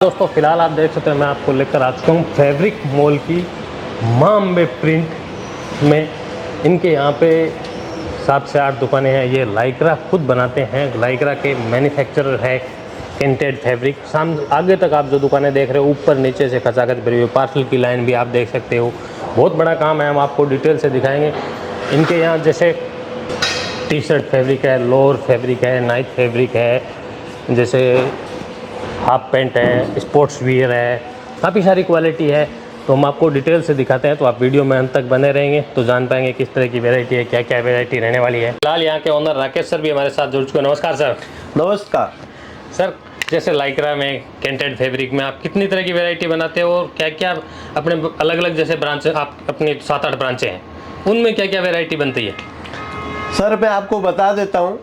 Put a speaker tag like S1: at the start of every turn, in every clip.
S1: दोस्तों फिलहाल आप देख सकते हैं मैं आपको लेकर आ चुका हूँ फैब्रिक मॉल की मां अम्बे प्रिंट में। इनके यहाँ पे 7 से 8 दुकानें हैं। ये लाइक्रा खुद बनाते हैं, लाइक्रा के मैन्युफैक्चरर है प्रिंटेड फैब्रिक। सामने आगे तक आप जो दुकानें देख रहे हो ऊपर नीचे से खचाखच भरी हुई, पार्सल की लाइन भी आप देख सकते हो। बहुत बड़ा काम है, हम आपको डिटेल से दिखाएंगे। इनके यहाँ जैसे टी शर्ट फैब्रिक है, लोअर फैब्रिक है, नाइट फैब्रिक है, जैसे हाफ पैंट है, स्पोर्ट्स वियर है, काफ़ी सारी क्वालिटी है। तो हम आपको डिटेल से दिखाते हैं, तो आप वीडियो में अंत तक बने रहेंगे तो जान पाएंगे किस तरह की वैरायटी है, क्या क्या वैरायटी रहने वाली है। फिलहाल यहाँ के ओनर राकेश सर भी हमारे साथ जुड़ चुके हैं। नमस्कार सर।
S2: नमस्कार
S1: सर, जैसे लाइक्रा में कैंटेड फैब्रिक में आप कितनी तरह की वैरायटी बनाते हो और क्या क्या अपने अलग अलग जैसे ब्रांच, आप अपनी 7-8 ब्रांचें हैं, उनमें क्या क्या वैरायटी बनती है?
S2: सर मैं आपको बता देता हूँ,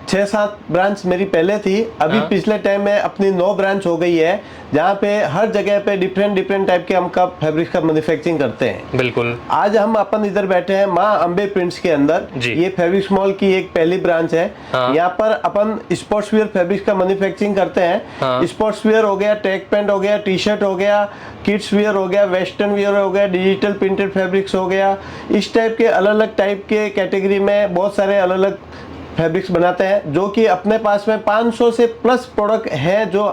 S2: 6-7 ब्रांच मेरी पहले थी, अभी
S1: हाँ।
S2: पिछले टाइम में अपनी 9 ब्रांच हो गई है, जहाँ पे हर जगह पे डिफरेंट टाइप के हम का फैब्रिक का मैन्युफैक्चरिंग करते हैं।
S1: बिल्कुल।
S2: आज हम अपन इधर बैठे हैं मां अम्बे प्रिंट्स के अंदर। ये फैब्रिक मॉल की एक पहली ब्रांच है।
S1: हाँ।
S2: यहाँ पर अपन स्पोर्ट्स वियर फैब्रिक का मैन्युफैक्चरिंग करते हैं।
S1: हाँ।
S2: स्पोर्ट्स वियर हो गया, ट्रैक पैंट हो गया, टी शर्ट हो गया, किड्स वियर हो गया, वेस्टर्न वियर हो गया, डिजिटल प्रिंटेड फैब्रिक्स हो गया। इस टाइप के अलग अलग टाइप के कैटेगरी में बहुत सारे अलग अलग फैब्रिक्स बनाते हैं, जो कि अपने पास में 500 से प्लस प्रोडक्ट है जो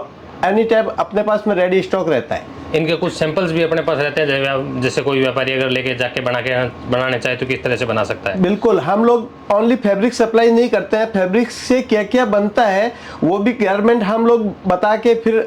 S2: एनी टाइम अपने पास में रेडी स्टॉक रहता है।
S1: इनके कुछ सैंपल्स भी अपने पास रहते हैं, जैसे कोई व्यापारी अगर लेके जाके बनाने चाहे तो किस तरह से बना सकता है?
S2: बिल्कुल, हम लोग ओनली फैब्रिक सप्लाई नहीं करते हैं, फैब्रिक से क्या क्या बनता है वो भी गारमेंट हम लोग बता के फिर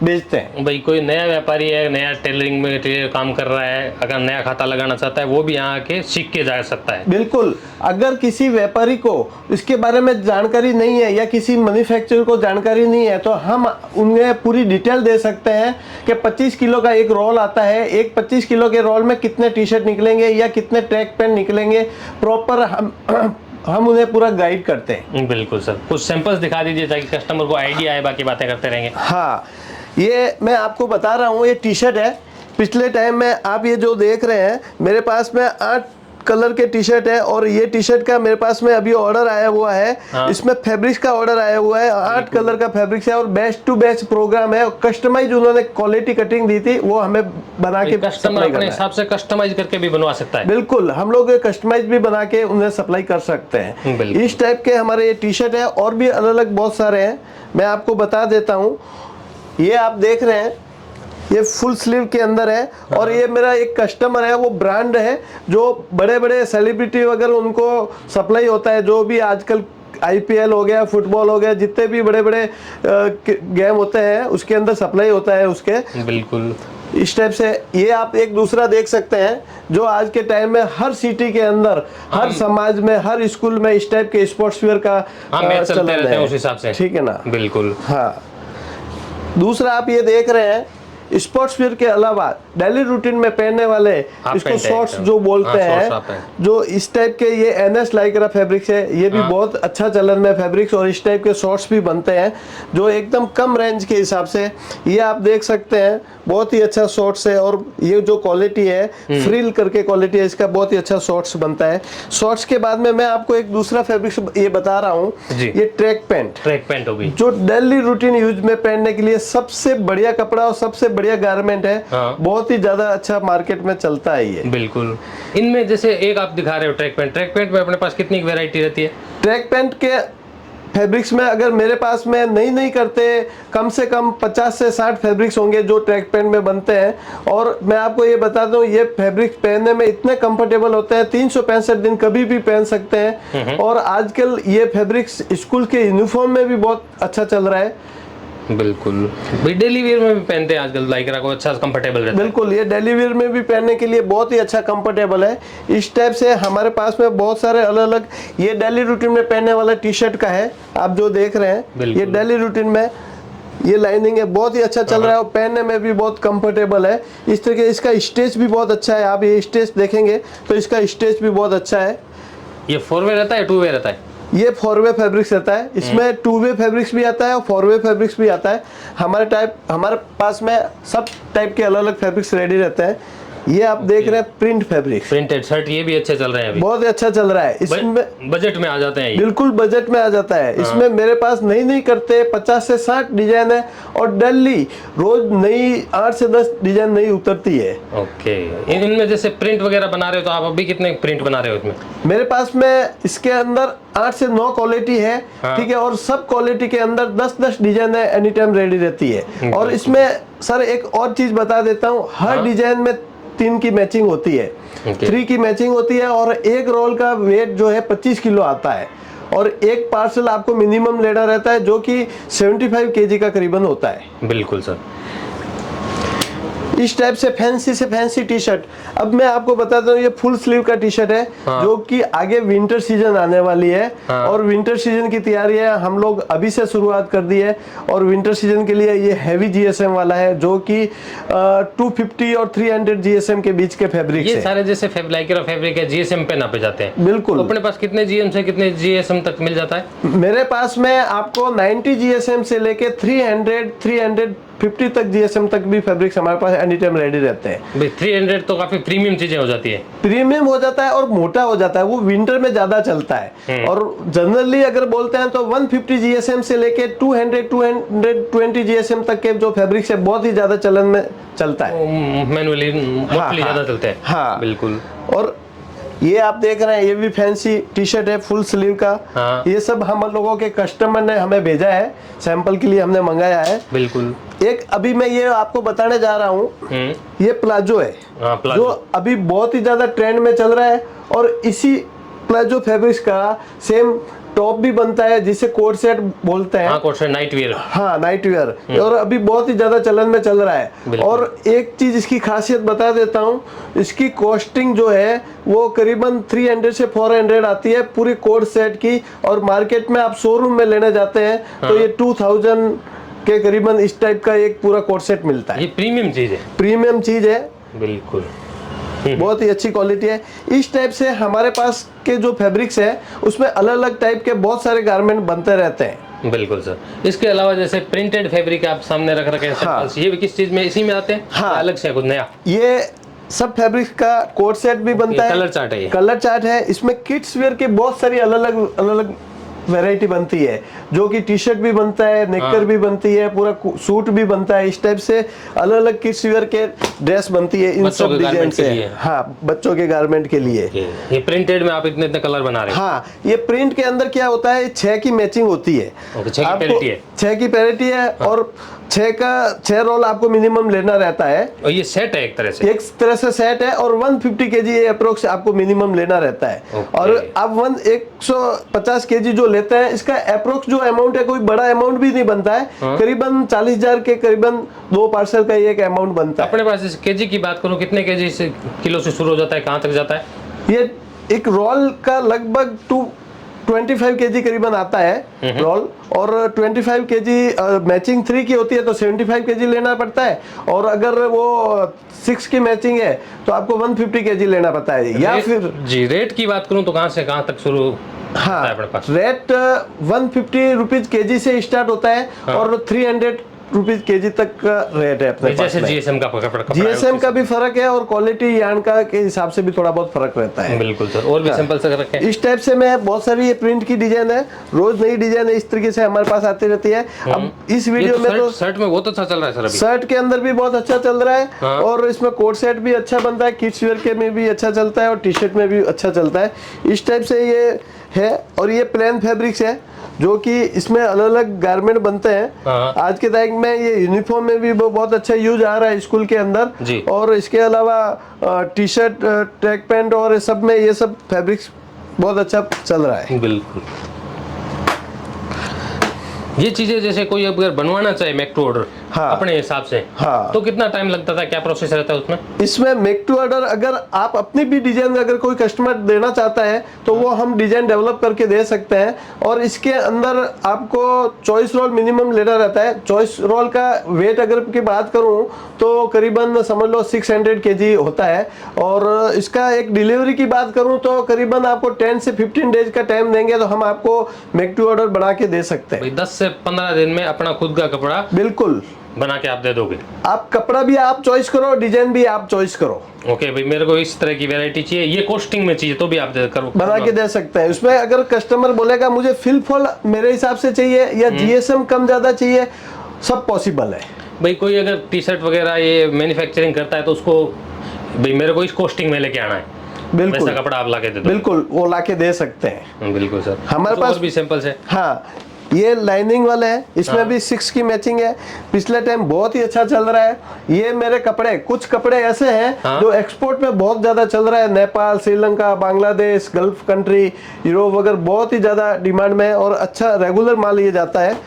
S2: बेचते हैं।
S1: भाई कोई नया व्यापारी है, नया टेलरिंग में काम कर रहा है, अगर नया खाता लगाना चाहता है वो भी यहाँ आके सीख के जा सकता है।
S2: बिल्कुल, अगर किसी व्यापारी को इसके बारे में जानकारी नहीं है या किसी मैन्युफैक्चरर को जानकारी नहीं है तो हम उन्हें पूरी डिटेल दे सकते हैं कि 25 किलो का एक रोल आता है, एक 25 किलो के रोल में कितने टी शर्ट निकलेंगे या कितने ट्रैक पैंट निकलेंगे, प्रॉपर हम उन्हें पूरा गाइड करते हैं।
S1: बिल्कुल सर, कुछ सैंपल्स दिखा दीजिए ताकि कस्टमर को आइडिया आए, बाकी बातें करते रहेंगे।
S2: हाँ, ये मैं आपको बता रहा हूँ, ये टी शर्ट है। पिछले टाइम में आप ये जो देख रहे हैं मेरे पास में 8 कलर के टी शर्ट है और ये टी शर्ट का मेरे पास में अभी ऑर्डर आया हुआ है। हाँ। इसमें फैब्रिक्स का ऑर्डर आया हुआ है, 8 कलर का फैब्रिक्स है और बैच टू बैच प्रोग्राम है। कस्टमाइज उन्होंने क्वालिटी कटिंग दी थी, वो हमें बना के
S1: कस्टमर अपने हिसाब से कस्टमाइज करके भी बनवा सकता है।
S2: बिल्कुल, हम लोग कस्टमाइज भी बना के उन्हें सप्लाई कर सकते हैं। इस टाइप के हमारे ये टी शर्ट है और भी अलग अलग बहुत सारे हैं, मैं आपको बता देता हूँ। ये आप देख रहे हैं, ये फुल स्लीव के अंदर है। हाँ। और ये मेरा एक कस्टमर है, वो ब्रांड है जो बड़े बड़े सेलिब्रिटी वगैरह उनको सप्लाई होता है। जो भी आजकल IPL हो गया, फुटबॉल हो गया, जितने भी बड़े बड़े गेम होते हैं उसके अंदर सप्लाई होता है उसके। बिल्कुल इस टाइप से ये आप एक दूसरा देख सकते हैं, जो आज के टाइम में हर सिटी के अंदर, हर समाज में, हर स्कूल में इस टाइप के स्पोर्ट्स वेयर का
S1: चलते रहते हैं उस हिसाब से।
S2: ठीक है ना? बिल्कुल। हाँ, दूसरा आप ये देख रहे हैं, स्पोर्ट्स वियर के अलावा डेली रूटीन में पहनने वाले, इसको शॉर्ट्स जो बोलते हैं, जो इस टाइप के, ये NS लाइक्रा फैब्रिक्स है। ये भी बहुत अच्छा चलन में फैब्रिक्स और इस टाइप के शॉर्ट्स भी बनते हैं जो एकदम कम रेंज के हिसाब से। ये आप देख सकते हैं, बहुत ही अच्छा शॉर्ट्स है और ये जो क्वालिटी है, फ्रिल करके क्वालिटी है इसका, बहुत ही अच्छा शॉर्ट्स बनता है। शॉर्ट्स के बाद में मैं आपको एक दूसरा फैब्रिक ये बता रहा हूँ, ये ट्रैक पैंट होगी, जो डेली रूटीन यूज में पहनने के लिए सबसे बढ़िया कपड़ा और सबसे बढ़िया गारमेंट है। हाँ। बहुत ही ज्यादा अच्छा मार्केट में चलता है ये।
S1: बिल्कुल। इनमें जैसे एक आप दिखा रहे हो ट्रैक पैंट में अपने पास कितनी वैरायटी रहती है? ट्रैक
S2: पैंट के फैब्रिक्स में अगर मेरे पास में नहीं करते, कम से कम 50 से 60 फैब्रिक्स होंगे जो ट्रैक पैंट में बनते हैं। और मैं आपको ये बता दूं, ये फैब्रिक्स पहनने में इतने कंफर्टेबल होते हैं, 365 दिन कभी भी पहन सकते हैं। और आजकल ये फैब्रिक्स स्कूल के यूनिफॉर्म में भी बहुत अच्छा चल रहा है।
S1: बिल्कुल, डेली वेयर में भी पहनते हैं आजकल लाइक्रा को, अच्छा कंफर्टेबल रहता है।
S2: बिल्कुल, ये डेली वेयर में भी पहनने के लिए बहुत ही अच्छा कंफर्टेबल है। इस टाइप से हमारे पास में बहुत सारे अलग अलग, ये डेली रूटीन में पहनने वाला टी शर्ट का है, आप जो देख रहे हैं, ये डेली रूटीन में ये लाइनिंग है, बहुत ही अच्छा चल रहा है और पहनने में भी बहुत कंफर्टेबल है। इस तरह के इसका स्टेच भी बहुत अच्छा है, आप ये स्टेच देखेंगे तो इसका स्टेच भी बहुत अच्छा है।
S1: ये 4 वे रहता है, 2 वे रहता है?
S2: ये 4 वे फैब्रिक्स रहता है, इसमें 2 वे फैब्रिक्स भी आता है और 4 वे फैब्रिक्स भी आता है। हमारे पास में सब टाइप के अलग अलग फैब्रिक्स रेडी रहते हैं। ये आप देख रहे हैं प्रिंट फैब्रिक,
S1: प्रिंटेड शर्ट, ये भी अच्छे चल रहे हैं अभी,
S2: बहुत ही अच्छा चल रहा है। इसमें
S1: बजट में आ जाते हैं ये,
S2: बिल्कुल बजट में आ जाता है। इसमें मेरे पास नई करते 50 से 60 डिजाइन है और डेली रोज नई 8 से 10 डिजाइन नई उतरती है।
S1: ओके, इनमें जैसे प्रिंट वगैरह बना रहे हो तो आप अभी कितने प्रिंट बना रहे हो इसमें?
S2: मेरे पास में इसके अंदर 8 से 9 क्वालिटी है, ठीक है, और सब क्वालिटी के अंदर 10-10 डिजाइन है, एनी टाइम रेडी रहती है। और इसमें सर एक और चीज बता देता हूँ, हर डिजाइन में 3 की मैचिंग होती है, 3 की मैचिंग होती है, और एक रोल का वेट जो है 25 किलो आता है, और एक पार्सल आपको मिनिमम लेना रहता है जो कि 75 केजी का करीबन होता है।
S1: बिल्कुल सर।
S2: इस टाइप से फैंसी टी शर्ट, अब मैं आपको बताता हूँ, ये फुल स्लीव का टी शर्ट है, जो कि आगे विंटर सीजन आने वाली है, और विंटर सीजन की तैयारी है हम लोग अभी से शुरुआत कर दी है। और विंटर सीजन के लिए ये हैवी जीएसएम वाला है, जो कि 250 और 300 जीएसएम के बीच के फैब्रिक
S1: ये सारे जैसे लाइक्रा फैब्रिक है, जीएसएम पे नापे जाते हैं।
S2: बिल्कुल।
S1: तो अपने पास कितने जीएम से कितने जीएसएम तक मिल जाता है?
S2: मेरे पास में आपको 90 जीएसएम से लेके 350 तक जीएसएम तक भी फैब्रिक्स हमारे पास एनी टाइम रेडी रहते हैं।
S1: भाई 300 तो काफी प्रीमियम चीजें हो जाती है,
S2: प्रीमियम हो जाता है और मोटा हो जाता है, वो विंटर में ज्यादा चलता है। और जनरली अगर बोलते हैं तो 150 जीएसएम से लेके 220 जीएसएम तक के जो फैब्रिक्स है बहुत ही ज्यादा चलन में चलता है,
S1: मैनुअली मोस्टली ज्यादा चलते हैं।
S2: हाँ
S1: बिल्कुल।
S2: और ये आप देख रहे हैं, ये भी फैंसी टी शर्ट है फुल स्लीव का। ये सब हम लोगों के कस्टमर ने हमें भेजा है, सैंपल के लिए हमने मंगाया है।
S1: बिल्कुल।
S2: एक अभी मैं ये आपको बताने जा रहा हूँ, ये प्लाजो है, जो अभी बहुत ही ज्यादा ट्रेंड में चल रहा है, और इसी प्लाजो फैब्रिक्स का सेम टॉप भी बनता है, जिसे कोट सेट बोलते हैं।
S1: Coat set, night wear.
S2: हाँ, नाइट वियर, और अभी बहुत ही ज्यादा चलन में चल रहा है। और एक चीज इसकी खासियत बता देता हूँ, इसकी कॉस्टिंग जो है वो करीबन 300 से 400 आती है पूरी कोट सेट की, और मार्केट में आप शोरूम में लेने जाते हैं तो ये 2000 के करीबन इस टाइप का एक पूरा कोट सेट मिलता है।
S1: ये प्रीमियम चीज है,
S2: प्रीमियम चीज है,
S1: बिल्कुल,
S2: बहुत ही अच्छी क्वालिटी है। इस टाइप से हमारे पास के जो फैब्रिक्स है उसमें अलग अलग टाइप के बहुत सारे गारमेंट बनते रहते हैं।
S1: बिल्कुल सर। इसके अलावा जैसे प्रिंटेड फैब्रिक आप सामने रख रखे हैं, ये भी किस चीज में, इसी में आते हैं?
S2: हाँ,
S1: अलग से कुछ नया?
S2: ये सब फैब्रिक का कोट सेट भी बनता है,
S1: कलर चार्ट है,
S2: कलर चार्ट है। इसमें किड्स वेयर के बहुत सारी अलग अलग वैरायटी बनती है, जो कि टी शर्ट भी बनता है, नेकर भी बनती है, पूरा सूट भी बनता है। इस टाइप से अलग अलग किड्स वेयर के ड्रेस बनती है इन सब डिजाइन से। हाँ, बच्चों के गारमेंट के लिए।
S1: ये प्रिंटेड में आप इतने कलर बना रहे हैं?
S2: हाँ, ये प्रिंट के अंदर क्या होता है, 6 की मैचिंग होती है, 6 की पैरिटी है, और 6 रोल आपको मिनिमम लेना रहता है।
S1: और ये सेट है, एक तरह से
S2: सेट है, और 150 केजी अप्रोक्स आपको मिनिमम लेना रहता है। और आप 150 केजी जो लेते हैं, इसका अप्रोक्स जो अमाउंट है कोई बड़ा अमाउंट भी नहीं बनता है, करीबन 40,000 के करीबन 2 पार्सल का एक अमाउंट बनता है।
S1: अपने पास इस केजी की बात करूं, कितने केजी से किलो से शुरू हो जाता है, कहां तक जाता है?
S2: ये एक रोल का लगभग 25 केजी करीबन आता है रोल, और 25 केजी मैचिंग 3 की होती है तो 75 केजी लेना पड़ता है, और अगर वो 6 की मैचिंग है तो आपको 150 केजी लेना पड़ता है। या फिर
S1: जी रेट की बात करूं तो कहां से कहां तक शुरू?
S2: हाँ, रेट 150 रुपीज केजी से स्टार्ट होता है, और 300 रुपीज केजी तक का रेट है अपने पास।
S1: जैसे जीएसएम का कपड़ा,
S2: जीएसएम का भी फर्क है, और क्वालिटी यार्न का के हिसाब से भी थोड़ा बहुत फर्क रहता है।
S1: बिल्कुल सर। और भी सिंपल से रखें
S2: इस टाइप से मैं बहुत सारी ये प्रिंट की डिजाइन है, रोज नई डिजाइन है, इस तरीके से हमारे पास आती रहती है। अब इस वीडियो में तो
S1: शर्ट में बहुत अच्छा चल रहा है सर, अभी
S2: शर्ट के अंदर भी बहुत अच्छा चल रहा है, और इसमें कोट सेट भी अच्छा बनता है, किड्स वेयर के में भी अच्छा चलता है, और टी शर्ट में भी अच्छा चलता है। इस टाइप से ये है, और ये प्लेन फैब्रिक्स है, जो कि इसमें अलग अलग गारमेंट बनते हैं। आज के टाइम में ये यूनिफॉर्म में भी बहुत अच्छा यूज आ रहा है स्कूल के अंदर, और इसके अलावा टी शर्ट, ट्रैक पैंट और सब में ये सब फैब्रिक्स बहुत अच्छा चल रहा है।
S1: बिल्कुल। ये चीजें जैसे कोई अगर बनवाना चाहे मेक टू ऑर्डर अपने हिसाब से, तो कितना टाइम लगता था, क्या प्रोसेस रहता है उसमें? इसमें
S2: मेक टू ऑर्डर अगर आप अपनी भी डिजाइन अगर कोई कस्टमर देना चाहता है तो वो हम डिजाइन डेवलप करके दे सकते हैं, और इसके अंदर आपको चॉइस रोल मिनिमम लेना रहता है। चॉइस रोल का वेट अगर की बात करूं तो करीबन समझ लो 600 केजी होता है, और इसका एक डिलीवरी की बात करूं तो करीबन आपको 10 से 15 डेज का टाइम देंगे तो हम आपको मेक टू ऑर्डर बना के दे सकते हैं।
S1: 10 से 15 दिन में अपना खुद का कपड़ा
S2: बिल्कुल
S1: बना के आप दे दोगे?
S2: आप कपड़ा भी आप चॉइस करो, डिजाइन भी आप चॉइस करो।
S1: ओके भाई, मेरे को इस तरह की वैरायटी चाहिए, ये कॉस्टिंग में चाहिए तो भी आप
S2: बना के दे सकते हैं। उसमें अगर कस्टमर बोलेगा मुझे फिल फॉल मेरे हिसाब से चाहिए या जीएसएम कम ज्यादा चाहिए, सब पॉसिबल है
S1: भाई। कोई अगर टी शर्ट वगैरह ये मैन्युफैक्चरिंग करता है तो उसको भाई मेरे को इस कॉस्टिंग में लेके आना है,
S2: बिल्कुल
S1: वैसा कपड़ा आप लाके दे दो?
S2: बिल्कुल, वो लाके दे सकते हैं।
S1: बिल्कुल सर।
S2: हमारे पास
S1: भी सैंपल्स है।
S2: हाँ, ये लाइनिंग वाले है, इसमें भी 6 की मैचिंग है। पिछले टाइम बहुत ही अच्छा चल रहा है। ये मेरे कपड़े, कुछ कपड़े ऐसे हैं जो एक्सपोर्ट में बहुत ज्यादा चल रहा है। Nepal, Sri Lanka, Bangladesh, gulf country, Europe वगैरह बहुत ही ज्यादा डिमांड में है और अच्छा रेगुलर माल ये जाता है।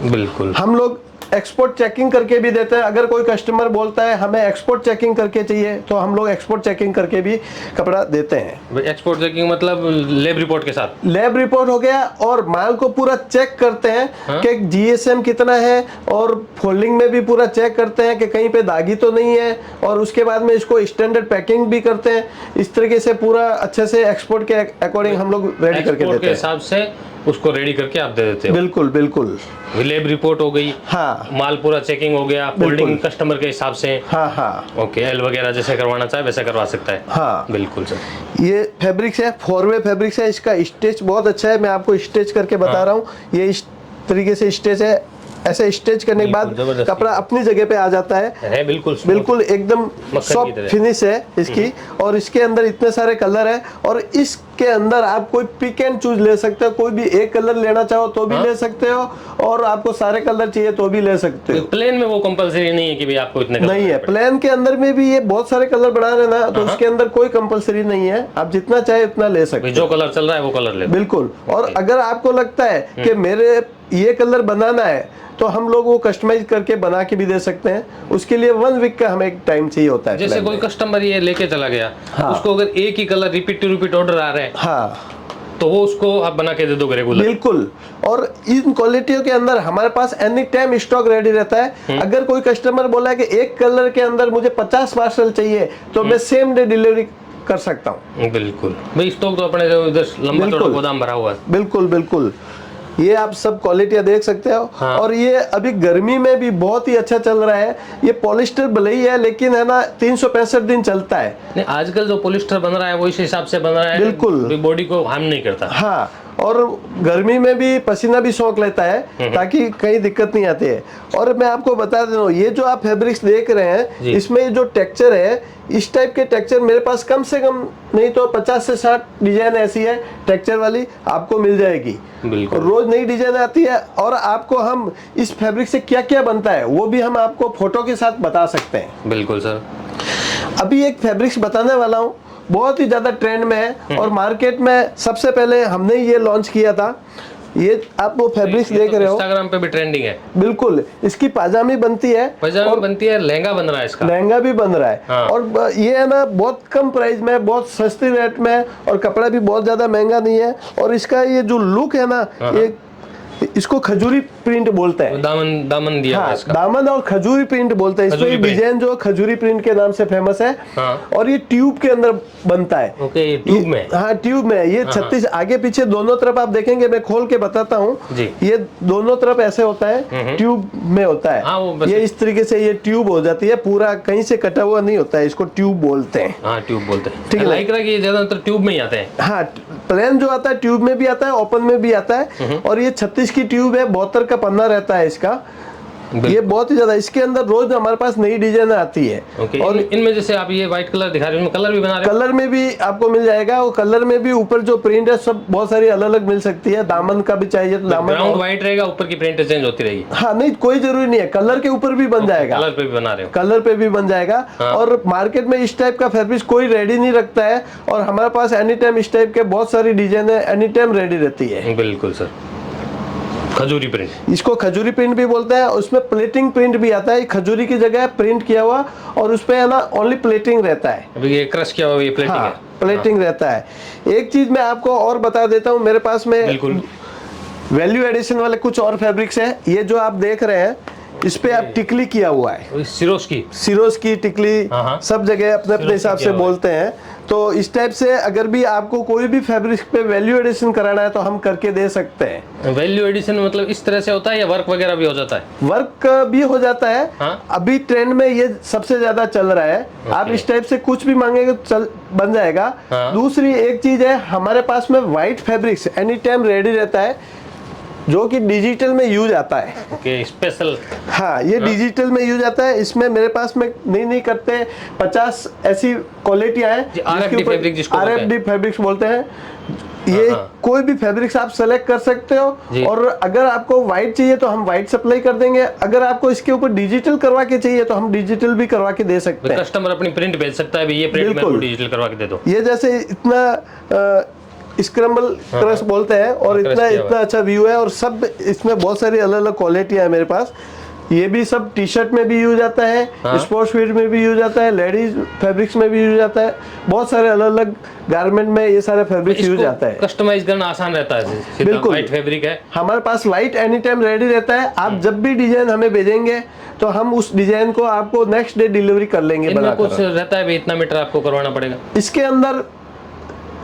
S1: बिल्कुल, हम
S2: लोग एक्सपोर्ट चेकिंग करके भी देते हैं। अगर कोई कस्टमर बोलता है हमें एक्सपोर्ट चेकिंग करके चाहिए तो हम लोग एक्सपोर्ट चेकिंग करके भी कपड़ा देते हैं।
S1: एक्सपोर्ट चेकिंग मतलब लैब रिपोर्ट के साथ? लैब
S2: रिपोर्ट हो गया, और माल को पूरा चेक करते हैं कि जीएसएम कितना है, और फोल्डिंग में भी पूरा चेक करते हैं कि कहीं पे दागी तो नहीं है, और उसके बाद में इसको स्टैंडर्ड पैकिंग भी करते हैं। इस तरीके से पूरा अच्छे से एक्सपोर्ट के अकॉर्डिंग हम लोग रेडी करके देते हैं।
S1: हिसाब से उसको रेडी करके आप दे देते हो?
S2: बिल्कुल बिल्कुल।
S1: लैब रिपोर्ट हो गई,
S2: हाँ,
S1: माल पूरा चेकिंग हो गया, फोल्डिंग कस्टमर के हिसाब से।
S2: हाँ हाँ,
S1: ओके, एल वगैरह जैसे करवाना चाहे वैसा करवा सकता है।
S2: हाँ
S1: बिल्कुल सर।
S2: ये फैब्रिक्स है, 4-वे फैब्रिक्स है। इसका स्टिच बहुत अच्छा है, मैं आपको स्टिच करके बता रहा हूँ। ये इस तरीके से स्टिच है। ऐसे स्टिच करने के बाद कपड़ा अपनी जगह पे आ जाता है।
S1: बिल्कुल
S2: बिल्कुल एकदम सॉफ्ट फिनिश है इसकी। और इसके अंदर इतने सारे कलर है, और इसके अंदर आप कोई पिक एंड चूज ले सकते हो। कोई भी एक कलर लेना चाहो तो भी ले सकते हो, और आपको सारे कलर चाहिए तो भी ले सकते हो।
S1: प्लेन में वो कंपलसरी नहीं है कि भाई आपको इतने
S2: नहीं है। प्लेन के अंदर में भी ये बहुत सारे कलर बना रहे ना, तो उसके अंदर कोई कंपलसरी नहीं है, आप जितना चाहे उतना ले सकते हो।
S1: जो कलर चल रहा है वो कलर ले।
S2: बिल्कुल। और अगर आपको लगता है कि मेरे ये कलर बनाना है तो हम लोग वो कस्टमाइज करके बना के भी दे सकते हैं। उसके लिए 1 वीक का हमें टाइम चाहिए होता है।
S1: जैसे कोई कस्टमर ये लेके चला गया, उसको अगर एक ही कलर रिपीट ऑर्डर आ रहे हैं, तो वो उसको आप बना के दे दोगे रेगुलर?
S2: बिल्कुल। और इन क्वालिटियों के अंदर हमारे पास एनी टाइम स्टॉक रेडी रहता है। अगर कोई कस्टमर बोला है कि एक कलर के अंदर मुझे 50 पार्सल चाहिए, तो मैं सेम डे डिलीवरी कर सकता हूँ।
S1: बिल्कुल भाई, स्टॉक तो अपने इधर लंबा चौड़ा गोदाम भरा हुआ है।
S2: बिल्कुल बिल्कुल। ये आप सब क्वालिटियां देख सकते हो। और ये अभी गर्मी में भी बहुत ही अच्छा चल रहा है। ये पॉलिस्टर भले ही है, लेकिन है ना 365 दिन चलता है।
S1: नहीं, आजकल जो पॉलिस्टर बन रहा है वो इस हिसाब से बन रहा है,
S2: बिल्कुल
S1: बॉडी को हार्म नहीं करता।
S2: हाँ, और गर्मी में भी पसीना भी सोख लेता है, ताकि कहीं दिक्कत नहीं आती है। और मैं आपको बता दे रहा हूँ, ये जो आप फैब्रिक्स देख रहे हैं, इसमें जो टेक्सचर है, इस टाइप के टेक्सचर मेरे पास कम से कम नहीं तो 50 से 60 डिजाइन ऐसी है टेक्सचर वाली, आपको मिल जाएगी।
S1: बिल्कुल।
S2: रोज नई डिजाइन आती है, और आपको हम इस फैब्रिक से क्या क्या बनता है वो भी हम आपको फोटो के साथ बता सकते हैं।
S1: बिल्कुल सर।
S2: अभी एक फैब्रिक्स बताने वाला हूँ, बहुत ही ज्यादा ट्रेंड में है, और मार्केट में सबसे पहले हमने ये लॉन्च किया था। ये आप वो फैब्रिक्स देख रहे हो,
S1: इंस्टाग्राम पे भी ट्रेंडिंग है।
S2: बिल्कुल। इसकी पाजामी बनती है,
S1: बनती है, लहंगा बन रहा है, इसका लहंगा
S2: भी बन रहा है। और ये है ना बहुत कम प्राइस में, बहुत सस्ती रेट में, और कपड़ा भी बहुत ज्यादा महंगा नहीं है। और इसका ये जो लुक है ना, ये इसको खजूरी प्रिंट बोलते हैं।
S1: दामन दिया है इसका।
S2: दामन और खजूरी प्रिंट बोलते हैं। इसमें डिजाइन जो खजूरी प्रिंट के नाम से फेमस है। और ये ट्यूब के अंदर बनता है।
S1: ओके, ये ट्यूब में?
S2: हाँ, ट्यूब में। ये 36 आगे पीछे दोनों तरफ आप देखेंगे, मैं खोल के बताता हूँ। ये दोनों तरफ ऐसे होता है, ट्यूब में होता है। ये इस तरीके से ये ट्यूब हो जाती है, पूरा कहीं से कटा हुआ नहीं होता है, इसको ट्यूब बोलते हैं।
S1: हाँ, ट्यूब बोलते हैं। ठीक है, लाइक रहा कि ज्यादातर ट्यूब में ही आते हैं।
S2: हाँ, प्लेन जो आता है ट्यूब में भी आता है, ओपन में भी आता है। और ये 36 की ट्यूब है, 72 का पन्ना रहता है इसका। ये बहुत ही ज्यादा, इसके अंदर रोज हमारे पास नई डिजाइन आती है।
S1: और इनमें जैसे आप ये व्हाइट कलर दिखा रहे हो, कलर भी बना रहे हो?
S2: कलर में भी आपको मिल जाएगा। और कलर में भी ऊपर जो प्रिंट है सब बहुत सारी अलग अलग मिल सकती है। दामन का भी चाहिए तो दामन
S1: ग्राउंड व्हाइट रहेगा, ऊपर की प्रिंट चेंज होती रहेगी।
S2: हाँ, नहीं कोई जरूरी नहीं है, कलर के ऊपर भी बन जाएगा।
S1: कलर पे भी बना रहे हो?
S2: कलर पे भी बन जाएगा। और मार्केट में इस टाइप का फैब्रिक कोई रेडी नहीं रखता है, और हमारे पास एनी टाइम इस टाइप के बहुत सारी डिजाइन है, एनी टाइम रेडी रहती है।
S1: बिल्कुल सर। खजूरी प्रिंट,
S2: इसको खजूरी प्रिंट भी बोलते हैं। उसमें प्लेटिंग प्रिंट भी आता है, खजूरी की जगह प्रिंट किया हुआ, और उस पे है ना ओनली प्लेटिंग रहता है।
S1: अभी ये क्रश किया हुआ, ये प्लेटिंग है।
S2: प्लेटिंग रहता है। एक चीज मैं आपको और बता देता हूँ, मेरे पास में
S1: बिल्कुल
S2: वैल्यू एडिशन वाले कुछ और फैब्रिक्स है। ये जो आप देख रहे हैं, इस पे आप टिकली किया हुआ है,
S1: सिरोज की
S2: टिकली सब जगह अपने अपने हिसाब से बोलते हैं। तो इस टाइप से अगर भी आपको कोई भी फैब्रिक पे वैल्यू एडिशन कराना है तो हम करके दे सकते हैं।
S1: वैल्यू एडिशन मतलब इस तरह से होता है या वर्क वगैरह भी हो जाता है?
S2: वर्क भी हो जाता है।
S1: हाँ?
S2: अभी ट्रेंड में ये सबसे ज्यादा चल रहा है। आप इस टाइप से कुछ भी मांगेंगे तो बन जाएगा।
S1: हाँ?
S2: दूसरी एक चीज है, हमारे पास में white fabrics any time ready रहता है, जो कि डिजिटल में यूज आता है।
S1: Okay, special.
S2: हाँ, ये डिजिटल में यूज आता है। इसमें मेरे पास में नहीं करते 50 ऐसी क्वालिटियां हैं।
S1: RFD फैब्रिक जिसको
S2: RFD फैब्रिक्स बोलते हैं। ये कोई भी फैब्रिक्स आप सेलेक्ट कर सकते हो, और अगर आपको व्हाइट चाहिए तो हम व्हाइट सप्लाई कर देंगे। अगर आपको इसके ऊपर डिजिटल करवा के चाहिए तो हम डिजिटल भी करवा के दे सकते हैं।
S1: कस्टमर अपनी प्रिंट भेज सकता है, ये प्रिंट मेरे को डिजिटल करवा के दे दो।
S2: ये जैसे इतना स्क्रम्बल क्रश बोलते हैं, और इतना अच्छा व्यू है, और सब इसमें बहुत सारी अलग अलग क्वालिटियां है मेरे पास। ये भी सब टी शर्ट में भी यूज आता है, स्पोर्ट्स वेयर में भी यूज आता है, लेडीज फैब्रिक्स में भी यूज आता है, बहुत सारे अलग अलग गारमेंट में ये सारे फैब्रिक्स यूज आता है।
S1: कस्टमाइज करना आसान रहता है। बिल्कुल, व्हाइट फैब्रिक है
S2: हमारे पास, व्हाइट एनी टाइम रेडी रहता है। आप जब भी डिजाइन हमें भेजेंगे तो हम उस डिजाइन को आपको नेक्स्ट डे डिलीवरी कर लेंगे।
S1: इनमें कुछ रहता है, इतना मीटर आपको करवाना पड़ेगा।
S2: इसके अंदर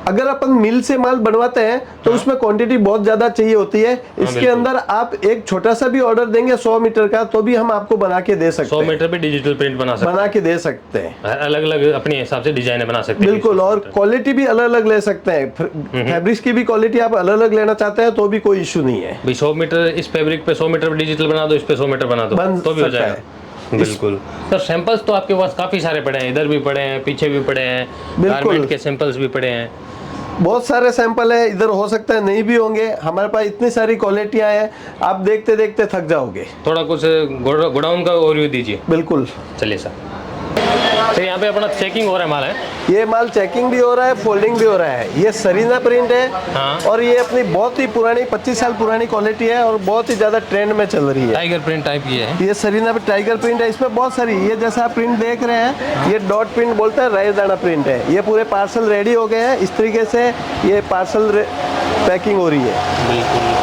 S2: अगर अपन मिल से माल बनवाते हैं तो उसमें क्वांटिटी बहुत ज्यादा चाहिए होती है। इसके अंदर आप एक छोटा सा भी ऑर्डर देंगे 100 मीटर का, तो भी हम आपको बना के दे सकते हैं।
S1: 100 मीटर पे डिजिटल प्रिंट बना के
S2: दे सकते हैं।
S1: अलग अलग अपने हिसाब से डिजाइन बना सकते हैं।
S2: बिल्कुल, और क्वालिटी भी अलग अलग ले सकते हैं। फैब्रिक्स की भी क्वालिटी आप अलग अलग लेना चाहते हैं तो भी कोई इश्यू नहीं है।
S1: 100 मीटर इस फैब्रिक पे 100 मीटर डिजिटल बना दो, इस पे 100 मीटर बना दो, तो भी हो जाएगा। बिल्कुल सर, सैंपल्स तो आपके पास काफी सारे पड़े हैं, इधर भी पड़े हैं, पीछे भी पड़े हैं, गारमेंट के सैंपल्स भी पड़े हैं।
S2: बहुत सारे सैंपल है, इधर हो सकता है नहीं भी होंगे। हमारे पास इतनी सारी क्वालिटियां हैं, आप देखते देखते थक जाओगे।
S1: थोड़ा कुछ गोडाउन का ओवरव्यू दीजिए।
S2: बिल्कुल,
S1: चलिए सर। तो यहाँ पे अपना चेकिंग हो रहा है माल है?
S2: ये माल चेकिंग भी हो रहा है, फोल्डिंग भी हो रहा है। ये सरीना प्रिंट है।
S1: हाँ।
S2: और ये अपनी बहुत ही पुरानी 25 साल पुरानी क्वालिटी है, और बहुत ही ज्यादा ट्रेंड में चल रही है।
S1: टाइगर प्रिंट टाइप की है
S2: ये सरीना पे टाइगर प्रिंट है। इसमें बहुत सारी, ये जैसा आप प्रिंट देख रहे हैं, ये डॉट प्रिंट बोलते हैं, रायदाना प्रिंट है। ये पूरे पार्सल रेडी हो गए हैं। इस तरीके से ये पार्सल पैकिंग हो रही है।
S1: बिल्कुल।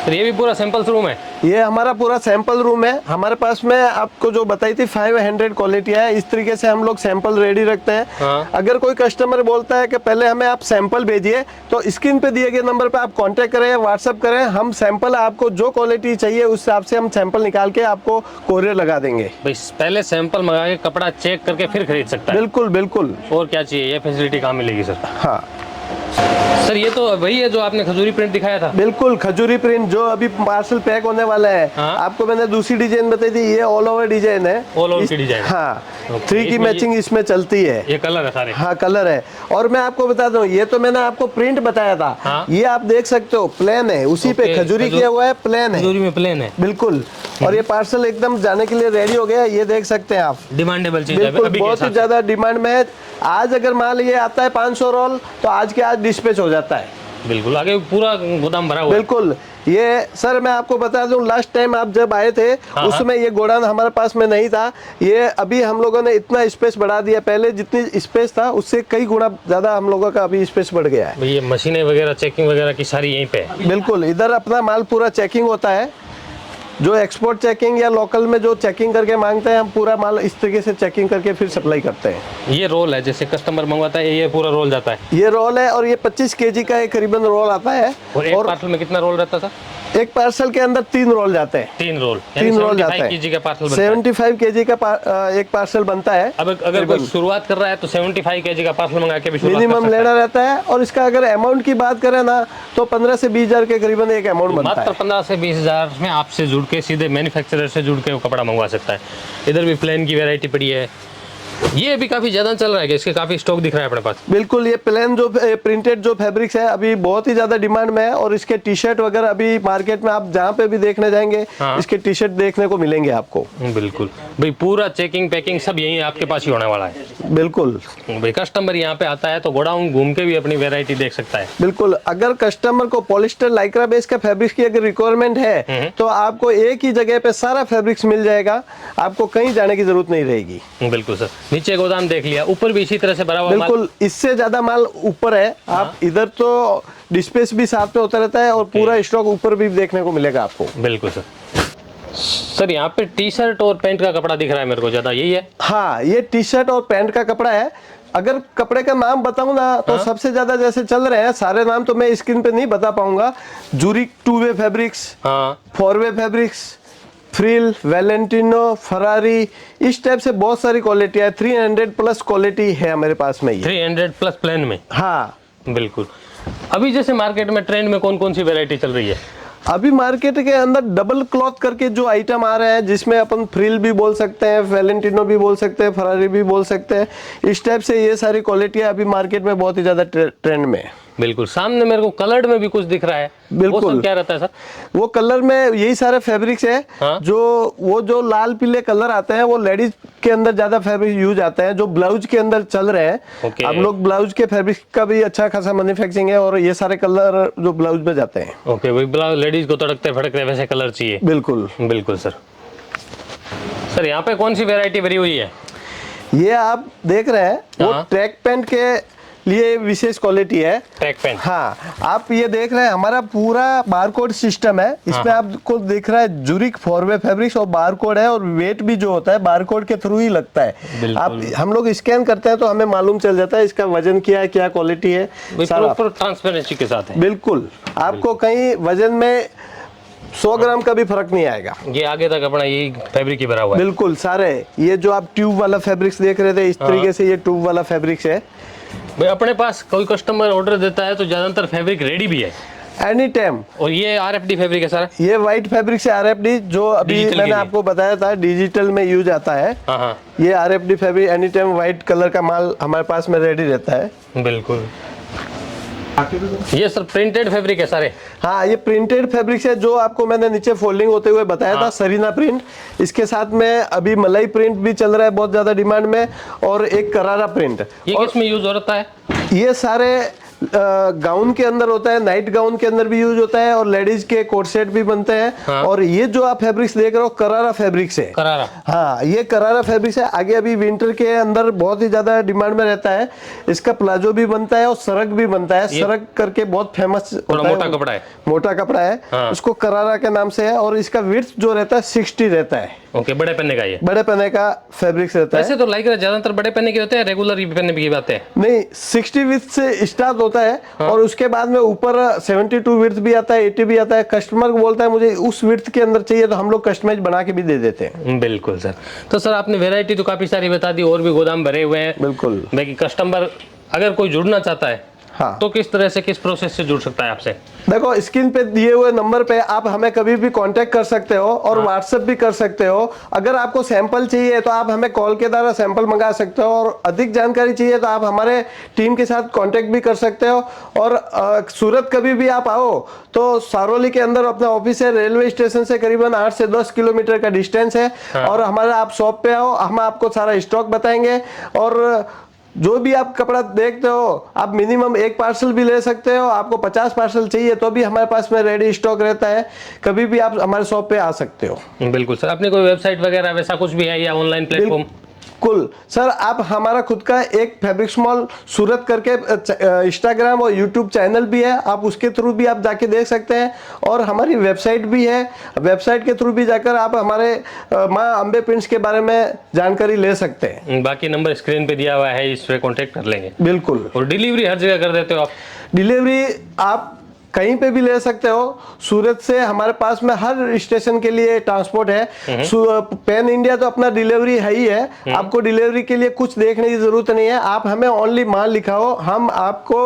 S1: तो ये भी पूरा सैंपल्स रूम है?
S2: ये हमारा पूरा सैंपल रूम है। हमारे पास में आपको जो बताई थी 500 क्वालिटी है। इस तरीके से हम लोग सैंपल रेडी रखते हैं।
S1: हाँ।
S2: अगर कोई कस्टमर बोलता है कि पहले हमें आप सैंपल भेजिए, तो स्क्रीन पे दिए गए नंबर पे आप कांटेक्ट करें, व्हाट्सएप करें। हम सैंपल आपको जो क्वालिटी चाहिए उस हिसाब से हम सैंपल निकाल के आपको कोरियर लगा देंगे।
S1: भाई पहले सैंपल मंगा के कपड़ा चेक करके फिर खरीद सकता है?
S2: बिल्कुल बिल्कुल।
S1: और क्या चाहिए, ये फैसिलिटी कहाँ मिलेगी सर?
S2: हाँ
S1: सर, ये तो वही है जो आपने खजूरी प्रिंट दिखाया था?
S2: बिल्कुल, खजूरी प्रिंट जो अभी पार्सल पैक होने वाला है।
S1: हाँ?
S2: आपको मैंने दूसरी डिजाइन बताई थी, ये ऑल ओवर डिजाइन है।
S1: ऑल ओवर की डिजाइन?
S2: हाँ, 3 की मैचिंग इसमें चलती है।
S1: ये कलर है सारे?
S2: हाँ, कलर है। और मैं आपको बता दूं, ये तो मैंने आपको प्रिंट बताया था।
S1: हाँ?
S2: ये आप देख सकते हो, प्लेन है, उसी पे खजूरी किया हुआ है, प्लेन है।
S1: खजूरी में प्लेन है?
S2: बिल्कुल। और ये पार्सल एकदम जाने के लिए रेडी हो गया, ये देख सकते हैं आप।
S1: डिमांडेबल चीज है
S2: बिल्कुल, बहुत ही ज्यादा डिमांड में है। आज अगर माल ये आता है 500 रोल, तो आज के आज डिस्पैच हो जाता है।
S1: बिल्कुल, आगे पूरा गोदाम भरा हुआ है।
S2: बिल्कुल। ये सर मैं आपको बता दूं, लास्ट टाइम आप जब आए थे उसमें ये गोडाउन हमारे पास में नहीं था। ये अभी हम लोगों ने इतना स्पेस बढ़ा दिया, पहले जितनी स्पेस था उससे कई गुना ज्यादा हम लोगों का अभी स्पेस बढ़ गया है।
S1: ये मशीनें वगैरह चेकिंग वगैरह की सारी यहीं पे है?
S2: बिल्कुल, इधर अपना माल पूरा चेकिंग होता है। जो एक्सपोर्ट चेकिंग या लोकल में जो चेकिंग करके मांगते हैं, हम पूरा माल इस तरीके से चेकिंग करके फिर सप्लाई करते हैं।
S1: ये रोल है, जैसे कस्टमर मंगवाता है ये पूरा रोल जाता है?
S2: ये रोल है, और ये 25 केजी का एक करीबन रोल आता है।
S1: और एक पार्सल में कितना रोल रहता था?
S2: एक पार्सल के अंदर 3 रोल जाते हैं।
S1: 3 रोल?
S2: 3 रोल जाते हैं।
S1: 75 केजी का पार्सल बनता है?
S2: 75 केजी का एक पार्सल बनता है।
S1: अब अगर कोई शुरुआत कर रहा है तो 75 केजी का पार्सल मंगा के भी शुरुआत कर
S2: मिनिमम
S1: सकता
S2: लेना रहता है। और इसका अगर अमाउंट की बात करें ना, तो 15 से 20 हजार के करीबन एक अमाउंट बनता है।
S1: मात्र 15 से 20 हजार में आपसे जुड़ के सीधे मैन्युफैक्चरर से जुड़ के वो कपड़ा मंगवा सकता है। इधर भी प्लेन की वैरायटी पड़ी है। ये भी काफी ज्यादा चल रहा है कि इसके काफी स्टॉक दिख रहा है अपने पास?
S2: बिल्कुल, ये प्लेन जो प्रिंटेड जो फैब्रिक्स है अभी बहुत ही ज्यादा डिमांड में है। और इसके टी शर्ट वगैरह अभी मार्केट में आप जहाँ पे भी देखने जाएंगे,
S1: हाँ?
S2: इसके टी शर्ट देखने को मिलेंगे आपको।
S1: बिल्कुल भाई, पूरा चेकिंग पैकिंग सब यही आपके पास ही होने वाला है?
S2: बिल्कुल
S1: भाई, कस्टमर यहाँ पे आता है तो गोडाउन घूम के भी अपनी वैरायटी देख सकता है?
S2: बिल्कुल। अगर कस्टमर को पॉलिस्टर लाइक्रा बेस का फैब्रिक्स की अगर रिक्वायरमेंट है तो आपको एक ही जगह पे सारा फैब्रिक्स मिल जाएगा, आपको कहीं जाने की जरूरत नहीं रहेगी।
S1: बिल्कुल सर। नीचे गोदाम देख लिया, ऊपर भी इसी तरह से भरा हुआ?
S2: बिल्कुल, इससे ज्यादा माल ऊपर है। आप इधर तो डिस्पेस भी साथ में होता रहता है, और पूरा स्टॉक ऊपर भी देखने को मिलेगा आपको।
S1: बिल्कुल सर। सर यहाँ पे टी शर्ट और पैंट का कपड़ा दिख रहा है मेरे को ज्यादा, यही है?
S2: हाँ, ये टी शर्ट और पैंट का कपड़ा है। अगर कपड़े का नाम बताऊं ना तो सबसे ज्यादा जैसे चल रहे हैं, सारे नाम तो मैं स्क्रीन पे नहीं बता पाऊंगा। जूरिक 2-वे फैब्रिक्स, 4-वे फैब्रिक्स, फ्रिल, वैलेंटिनो, फरारी, इस टाइप से बहुत सारी क्वालिटी है। 300+ क्वालिटी है हमारे पास में।
S1: 300+ प्लेन में?
S2: हाँ
S1: बिल्कुल। अभी जैसे मार्केट में ट्रेंड में कौन कौन सी वैरायटी चल रही है?
S2: अभी मार्केट के अंदर डबल क्लॉथ करके जो आइटम आ रहे हैं, जिसमें अपन फ्रिल भी बोल सकते हैं, वैलेंटिनो भी बोल सकते हैं, फरारी भी बोल सकते हैं, इस टाइप से ये सारी क्वालिटियां अभी मार्केट में बहुत ही ज्यादा ट्रेंड में है।
S1: बिल्कुल। सामने मेरे को कलर्ड में भी कुछ दिख रहा है,
S2: बिल्कुल।
S1: वो सब क्या रहता है सर? वो
S2: कलर में यही सारे फैब्रिक्स है।
S1: हाँ?
S2: जो लाल पीले कलर आते हैं वो लेडीज के अंदर ज्यादा फैब्रिक यूज आते हैं, जो ब्लाउज के अंदर चल रहे हैं। अब लोग ब्लाउज के फैब्रिक का भी अच्छा खासा मैन्युफैक्चरिंग है, और ये सारे कलर जो ब्लाउज में जाते हैं।
S1: ओके, वही ब्लाउज लेडीज को तड़कते फड़कते वैसे कलर चाहिए।
S2: बिल्कुल
S1: बिल्कुल सर। सर यहाँ पे कौन सी वेरायटी भरी हुई है?
S2: ये आप देख रहे हैं वो ट्रैक पैंट के लिए विशेष क्वालिटी है।
S1: Track pant?
S2: हाँ, आप ये देख रहे हैं हमारा पूरा बारकोड सिस्टम है। इसमें आपको दिख रहा है जूरिक 4-वे फैब्रिक्स और बारकोड है, और वेट भी जो होता है बारकोड के थ्रू ही लगता है। आप हम लोग स्कैन करते हैं तो हमें मालूम चल जाता है इसका वजन क्या है, क्या क्वालिटी है,
S1: प्रॉपर ट्रांसपेरेंसी के साथ है।
S2: बिल्कुल, आपको कहीं वजन में 100 ग्राम का भी फर्क नहीं आएगा।
S1: ये आगे तक अपना यही फैब्रिक ही भरा हुआ है।
S2: बिल्कुल सारे, ये जो आप ट्यूब वाला फैब्रिक्स देख रहे थे, इस तरीके से ये ट्यूब वाला फैब्रिक्स है।
S1: भाई अपने पास कोई कस्टमर ऑर्डर देता है तो ज्यादातर फैब्रिक रेडी भी है
S2: एनी टाइम।
S1: और ये RFD फैब्रिक है सर? ये
S2: व्हाइट फैब्रिक से RFD, जो अभी मैंने आपको बताया था डिजिटल में यूज आता है। ये RFD fabric any time white colour का माल हमारे पास में रेडी रहता है।
S1: बिल्कुल। ये सर प्रिंटेड फैब्रिक है सारे?
S2: हाँ, ये प्रिंटेड फैब्रिक है, जो आपको मैंने नीचे फोल्डिंग होते हुए बताया था, सरीना प्रिंट। इसके साथ में अभी मलाई प्रिंट भी चल रहा है बहुत ज्यादा डिमांड में, और एक करारा प्रिंट।
S1: ये किसमें यूज होता है?
S2: ये सारे गाउन के अंदर होता है, नाइट गाउन के अंदर भी यूज होता है, और लेडीज के कोट सेट भी बनते हैं। और ये जो आप फैब्रिक्स देख रहे हो करारा फैब्रिक्स है। करारा? हाँ, ये करारा फैब्रिक्स है। आगे अभी विंटर के अंदर बहुत ही ज्यादा डिमांड में रहता है। इसका प्लाजो भी बनता है और सरक भी बनता है। सरक करके बहुत फेमस होता है,
S1: मोटा कपड़ा है।
S2: मोटा कपड़ा है, उसको करारा के नाम से है। और इसका विड्थ जो रहता है 60 रहता है।
S1: ओके, बड़े पन्ने का? ये बड़े
S2: पन्ने का फैब्रिक्स रहता है।
S1: वैसे तो लाइक्रा ज्यादातर बड़े पन्ने के होते हैं, रेगुलर पन्ने की बात है
S2: नहीं। 60 विड्थ से स्टार्ट होता है, और उसके बाद में ऊपर 72 विड्थ भी आता है, 80 भी आता है। कस्टमर को बोलता है मुझे उस विड्थ के अंदर चाहिए, तो हम लोग कस्टमाइज बना के भी दे देते हैं।
S1: बिल्कुल सर। तो सर आपने वैरायटी तो काफी सारी बता दी, और भी गोदाम भरे हुए हैं।
S2: बिल्कुल।
S1: बाकी कस्टमर अगर कोई जुड़ना चाहता है तो किस तरह से, किस प्रोसेस से जुड़ सकता है आपसे?
S2: देखो, स्क्रीन पे दिए हुए नंबर पे आप हमें कभी भी कांटेक्ट कर सकते हो, और व्हाट्सएप भी कर सकते हो। अगर आपको सैंपल चाहिए तो आप हमें कॉल के द्वारा सैंपल मंगा सकते हो, और अधिक जानकारी चाहिए तो आप हमारे टीम के साथ कांटेक्ट भी कर सकते हो। और सूरत कभी भी आप आओ तो सारोली के अंदर अपना ऑफिस है, रेलवे स्टेशन से करीबन 8 से 10 किलोमीटर का डिस्टेंस है। और हमारा आप शॉप पे आओ, हम आपको सारा स्टॉक बताएंगे। और जो भी आप कपड़ा देखते हो, आप मिनिमम 1 पार्सल भी ले सकते हो। आपको 50 पार्सल चाहिए तो भी हमारे पास में रेडी स्टॉक रहता है। कभी भी आप हमारे शॉप पे आ सकते हो।
S1: बिल्कुल सर। अपने कोई वेबसाइट वगैरह वैसा कुछ भी है, या ऑनलाइन प्लेटफॉर्म?
S2: बिल्कुल सर, आप हमारा खुद का एक फैब्रिक्स मॉल सूरत करके इंस्टाग्राम और यूट्यूब चैनल भी है, आप उसके थ्रू भी आप जाके देख सकते हैं। और हमारी वेबसाइट भी है, वेबसाइट के थ्रू भी जाकर आप हमारे माँ अम्बे प्रिंट्स के बारे में जानकारी ले सकते हैं।
S1: बाकी नंबर स्क्रीन पे दिया हुआ है, इस पे कॉन्टेक्ट कर लेंगे।
S2: बिल्कुल।
S1: और डिलीवरी हर जगह कर देते हो आप? डिलीवरी
S2: आप कहीं पे भी ले सकते हो। सूरत से हमारे पास में हर स्टेशन के लिए ट्रांसपोर्ट है। पैन इंडिया तो अपना डिलीवरी है ही है। आपको डिलीवरी के लिए कुछ देखने की जरूरत नहीं है। आप हमें ओनली माल लिखाओ, हम आपको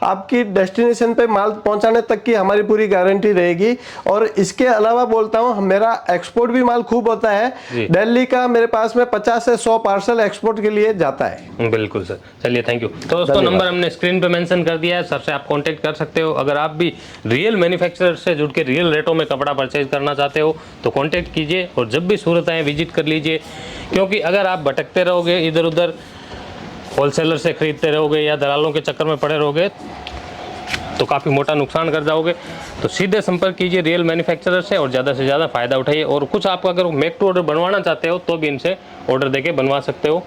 S2: आपकी डेस्टिनेशन पे माल पहुंचाने तक की हमारी पूरी गारंटी रहेगी। और इसके अलावा बोलता हूँ, मेरा एक्सपोर्ट भी माल खूब होता है। दिल्ली का मेरे पास में 50 से 100 पार्सल एक्सपोर्ट के लिए जाता है।
S1: बिल्कुल सर, चलिए थैंक यू। तो दोस्तों नंबर हमने स्क्रीन पे मेंशन कर दिया है, सर से आप कांटेक्ट कर सकते हो। अगर आप भी रियल मैन्युफैक्चरर से जुड़ के रियल रेटों में कपड़ा परचेज करना चाहते हो तो कांटेक्ट कीजिए, और जब भी सूरत आए विजिट कर लीजिए। क्योंकि अगर आप भटकते रहोगे, इधर उधर होलसेलर से खरीदते रहोगे या दलालों के चक्कर में पड़े रहोगे तो काफ़ी मोटा नुकसान कर जाओगे। तो सीधे संपर्क कीजिए रियल मैन्युफैक्चरर से, और ज़्यादा से ज़्यादा फ़ायदा उठाइए। और कुछ आप अगर मेक टू ऑर्डर बनवाना चाहते हो तो भी इनसे ऑर्डर देके बनवा सकते हो।